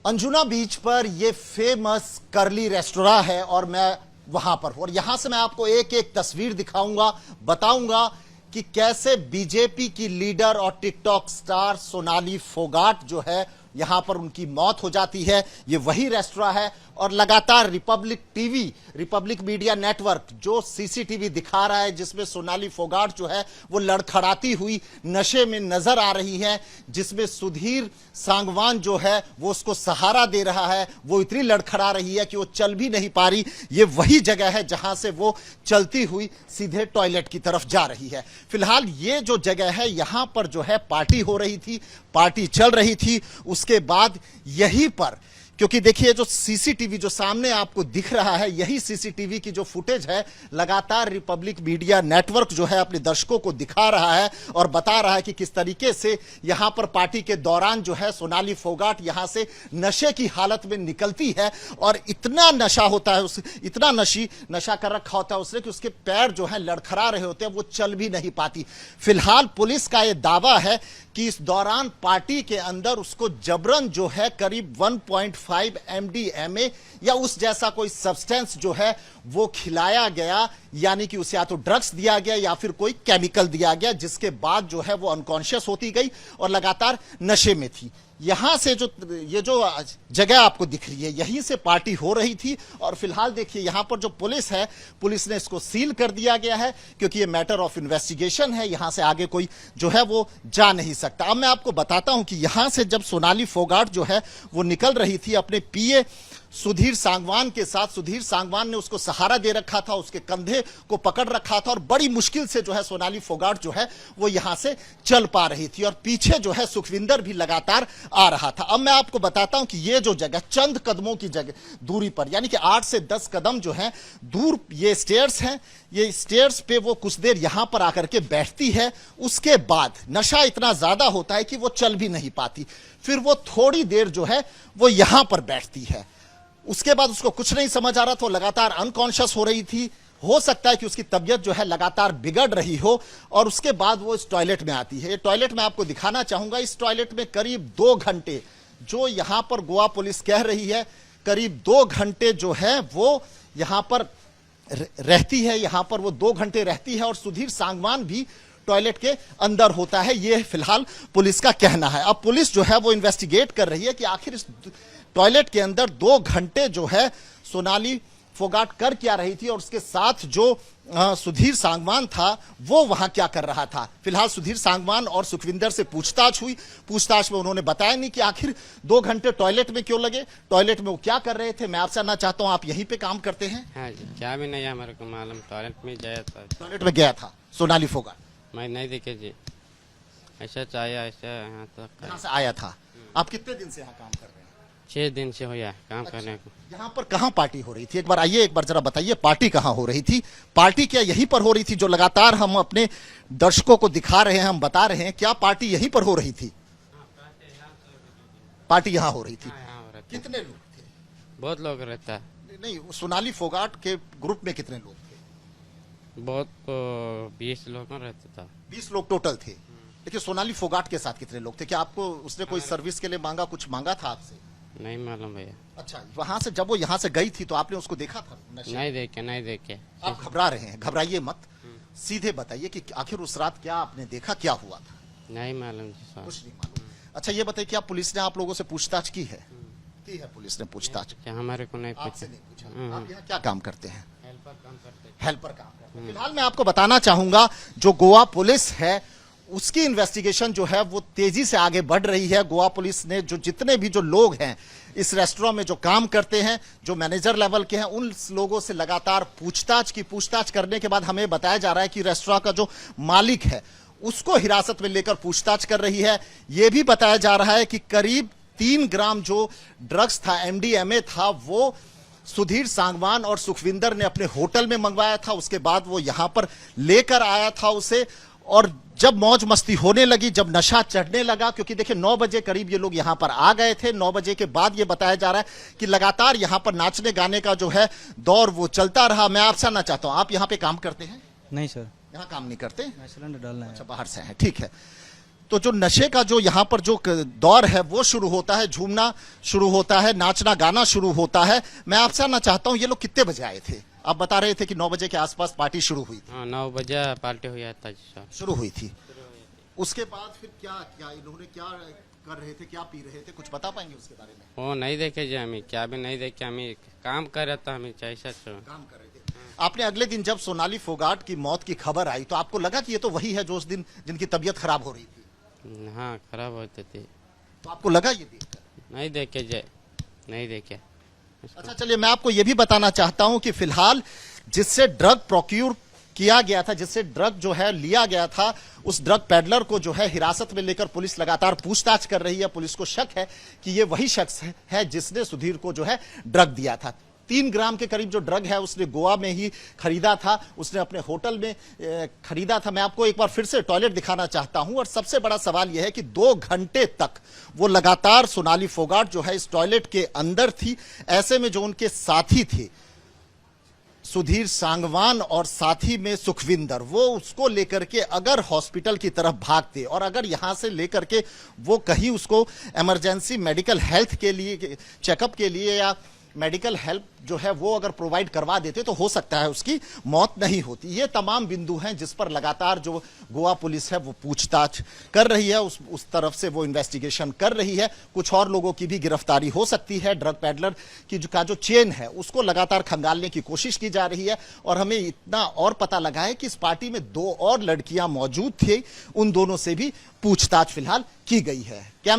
अंजुना बीच पर ये फेमस करली रेस्टोरेंट है और मैं वहां पर हूं और यहां से मैं आपको एक एक तस्वीर दिखाऊंगा, बताऊंगा कि कैसे बीजेपी की लीडर और टिकटॉक स्टार सोनाली फोगाट जो है यहां पर उनकी मौत हो जाती है। ये वही रेस्टोरेंट है और लगातार Republic TV, Republic media network जो सीसीटीवी दिखा रहा है जिसमें सोनाली फोगाट जो है वो लड़खड़ाती हुई नशे में नजर आ रही है, जिसमें सुधीर सांगवान जो है वो उसको सहारा दे रहा है। वो इतनी लड़खड़ा रही है कि वो चल भी नहीं पा रही। ये वही जगह है जहां से वो चलती हुई सीधे टॉयलेट की तरफ जा रही है। फिलहाल ये जो जगह है यहां पर जो है पार्टी हो रही थी, पार्टी चल रही थी। उसके बाद यहीं पर, क्योंकि देखिए जो सीसीटीवी जो सामने आपको दिख रहा है, यही सीसीटीवी की जो फुटेज है लगातार रिपब्लिक मीडिया नेटवर्क जो है अपने दर्शकों को दिखा रहा है और बता रहा है कि किस तरीके से यहां पर पार्टी के दौरान जो है सोनाली फोगाट यहां से नशे की हालत में निकलती है और इतना नशा होता है, इतना नशा कर रखा होता है उसने कि उसके पैर जो है लड़खड़ा रहे होते हैं, वो चल भी नहीं पाती। फिलहाल पुलिस का यह दावा है कि इस दौरान पार्टी के अंदर उसको जबरन जो है करीब 1.5 MDMA या उस जैसा कोई सब्सटेंस जो है वो खिलाया गया, यानी कि उसे या तो ड्रग्स दिया गया या फिर कोई केमिकल दिया गया, जिसके बाद जो है वो अनकॉन्शियस होती गई और लगातार नशे में थी। यहां से जो ये जो जगह आपको दिख रही है यहीं से पार्टी हो रही थी और फिलहाल देखिए यहां पर जो पुलिस है, पुलिस ने इसको सील कर दिया गया है क्योंकि ये मैटर ऑफ इन्वेस्टिगेशन है, यहां से आगे कोई जो है वो जा नहीं सकता। अब मैं आपको बताता हूं कि यहां से जब सोनाली फोगाट जो है वो निकल रही थी अपने पीए सुधीर सांगवान के साथ, सुधीर सांगवान ने उसको सहारा दे रखा था, उसके कंधे को पकड़ रखा था और बड़ी मुश्किल से जो है सोनाली फोगाट जो है वो यहां से चल पा रही थी और पीछे जो है सुखविंदर भी लगातार आ रहा था। अब मैं आपको बताता हूं कि ये जो जगह चंद कदमों की जगह दूरी पर, यानी कि 8 से 10 कदम जो है दूर ये स्टेयर्स हैं, ये स्टेयर्स पे वो कुछ देर यहां पर आकर के बैठती है। उसके बाद नशा इतना ज्यादा होता है कि वो चल भी नहीं पाती, फिर वो थोड़ी देर जो है वो यहां पर बैठती है। उसके बाद उसको कुछ नहीं समझ आ रहा था, लगातार अनकॉन्शियस हो रही थी। हो सकता है कि उसकी तबीयत जो है लगातार बिगड़ रही हो और उसके बाद वो इस टॉयलेट में आती है। ये टॉयलेट मैं आपको दिखाना चाहूंगा। इस टॉयलेट में करीब 2 घंटे, जो यहां पर गोवा पुलिस कह रही है करीब 2 घंटे जो है वो यहां पर रहती है, यहां पर वो 2 घंटे रहती है और सुधीर सांगवान भी टॉयलेट के अंदर होता है। ये फिलहाल पुलिस का कहना है। अब पुलिस जो है वो इन्वेस्टिगेट कर रही है कि आखिर इस टॉयलेट के अंदर 2 घंटे जो है सोनाली फोगाट कर क्या रही थी और उसके साथ जो सुधीर सांगवान था वो वहां क्या कर रहा था। फिलहाल सुधीर सांगवान और सुखविंदर से पूछताछ हुई। पूछताछ में उन्होंने बताया नहीं कि आखिर 2 घंटे टॉयलेट में क्यों लगे, टॉयलेट में वो क्या कर रहे थे। मैं आपसे जानना चाहता हूं, आप यहीं पे काम करते हैं? हाँ जी, क्या भी नहीं है हमारे को मालूम, टॉयलेट में गया था। टॉयलेट में गया था सोनाली फोगाट? मैं नहीं देखे जी, ऐसा चाहिए ऐसा यहाँ तक कहाँ से आया था? आप कितने दिन से यहाँ काम कर रहे हैं? 6 दिन से हो गया काम करने को। यहाँ पर कहाँ पार्टी हो रही थी? एक बार आइए, एक बार जरा बताइए पार्टी कहाँ हो रही थी? पार्टी क्या यहीं पर हो रही थी जो लगातार हम अपने दर्शकों को दिखा रहे हैं, हम बता रहे हैं, क्या पार्टी यहीं पर हो रही थी? पार्टी यहाँ हो रही थी। कितने लोग थे? बहुत लोग रहता है। नहीं, सोनाली फोगाट के ग्रुप में कितने लोग थे? बहुत 20 लोग रहता था। 20 लोग टोटल थे। लेकिन सोनाली फोगाट के साथ कितने लोग थे? क्या आपको उसने कोई सर्विस के लिए मांगा, कुछ मांगा था आपसे? नहीं मालूम भैया। अच्छा, वहां से जब वो यहाँ से गई थी तो आपने उसको देखा था? नहीं देखे। आप घबरा रहे हैं, घबराइए मत, सीधे बताइए कि आखिर उस रात क्या आपने देखा, क्या हुआ था? नहीं मालूम जी सर। कुछ नहीं मालूम। अच्छा ये बताइए, क्या पुलिस ने आप लोगों से पूछताछ की है? की है पुलिस ने पूछताछ? क्या हमारे को नहीं आपसे पूछा। नहीं पूछा। आप यहाँ क्या काम करते हैं? हेल्पर काम करते। हेल्पर काम करते हैं। फिलहाल मैं आपको बताना चाहूंगा जो गोवा पुलिस है उसकी इन्वेस्टिगेशन जो है वो तेजी से आगे बढ़ रही है। गोवा पुलिस ने जो जितने भी जो लोग हैं इस रेस्टोरेंट में जो काम करते हैं, जो मैनेजर लेवल के हैं, उन लोगों से लगातार पूछताछ करने के बाद हमें बताया जा रहा है कि रेस्टोरेंट का जो मालिक है उसको हिरासत में लेकर पूछताछ कर रही है। यह भी बताया जा रहा है कि करीब 3 ग्राम जो ड्रग्स था, MDMA था, वो सुधीर सांगवान और सुखविंदर ने अपने होटल में मंगवाया था। उसके बाद वो यहां पर लेकर आया था उसे और जब मौज मस्ती होने लगी, जब नशा चढ़ने लगा, क्योंकि देखिए 9 बजे करीब ये लोग यहां पर आ गए थे। 9 बजे के बाद ये बताया जा रहा है कि लगातार यहां पर नाचने गाने का जो है दौर वो चलता रहा। मैं आपसे जानना चाहता हूं, आप यहां पे काम करते हैं? नहीं सर, यहां काम नहीं करते? मैं सिलेंडर डालना है। अच्छा, बाहर से हैं, ठीक है। तो जो नशे का जो यहाँ पर जो दौर है वो शुरू होता है, झूमना शुरू होता है, नाचना गाना शुरू होता है। मैं आपसे जानना चाहता हूँ, ये लोग कितने बजे आए थे? आप बता रहे थे कि 9 बजे के आसपास पार्टी शुरू हुई थी। हाँ 9 बजे पार्टी हुआ था जी साहब। शुरू हुई थी। उसके बाद फिर क्या क्या इन्होंने क्या कर रहे थे, क्या पी रहे थे, कुछ बता पाएंगे उसके बारे में? वो नहीं देखे जी हमें, क्या भी नहीं देखे, हमें काम कर रहा था, हमें चाहिए काम कर रहे थे। आपने अगले दिन जब सोनाली फोगाट की मौत की खबर आई तो आपको लगा कि ये तो वही है जो उस दिन जिनकी तबीयत खराब हो रही थी? हाँ खराब होते थे। तो आपको लगा ये देखकर? नहीं देखे जी, नहीं देखे। अच्छा चलिए, मैं आपको ये भी बताना चाहता हूं कि फिलहाल जिससे ड्रग प्रोक्यूर किया गया था, जिससे ड्रग जो है लिया गया था, उस ड्रग पेडलर को जो है हिरासत में लेकर पुलिस लगातार पूछताछ कर रही है। पुलिस को शक है कि ये वही शख्स है जिसने सुधीर को जो है ड्रग दिया था। 3 ग्राम के करीब जो ड्रग है उसने गोवा में ही खरीदा था, उसने अपने होटल में खरीदा था। मैं आपको एक बार फिर से टॉयलेट दिखाना चाहता हूं। और सबसे बड़ा सवाल यह है कि 2 घंटे तक वो लगातार सोनाली फोगाट जो है इस टॉयलेट के अंदर थी। ऐसे में जो उनके साथी थे सुधीर सांगवान और साथी में सुखविंदर, वो उसको लेकर के अगर हॉस्पिटल की तरफ भागते और अगर यहां से लेकर के वो कहीं उसको इमरजेंसी मेडिकल हेल्थ के लिए, चेकअप के लिए या मेडिकल हेल्प जो है वो अगर प्रोवाइड करवा देते तो हो सकता है उसकी मौत नहीं होती। ये तमाम बिंदु हैं जिस पर लगातार जो गोवा पुलिस है वो पूछताछ कर रही है, उस तरफ से वो इन्वेस्टिगेशन कर रही है। कुछ और लोगों की भी गिरफ्तारी हो सकती है। ड्रग पेडलर की जो चेन है उसको लगातार खंगालने की कोशिश की जा रही है। और हमें इतना और पता लगा है कि इस पार्टी में 2 और लड़कियां मौजूद थी, उन दोनों से भी पूछताछ फिलहाल की गई है। क्या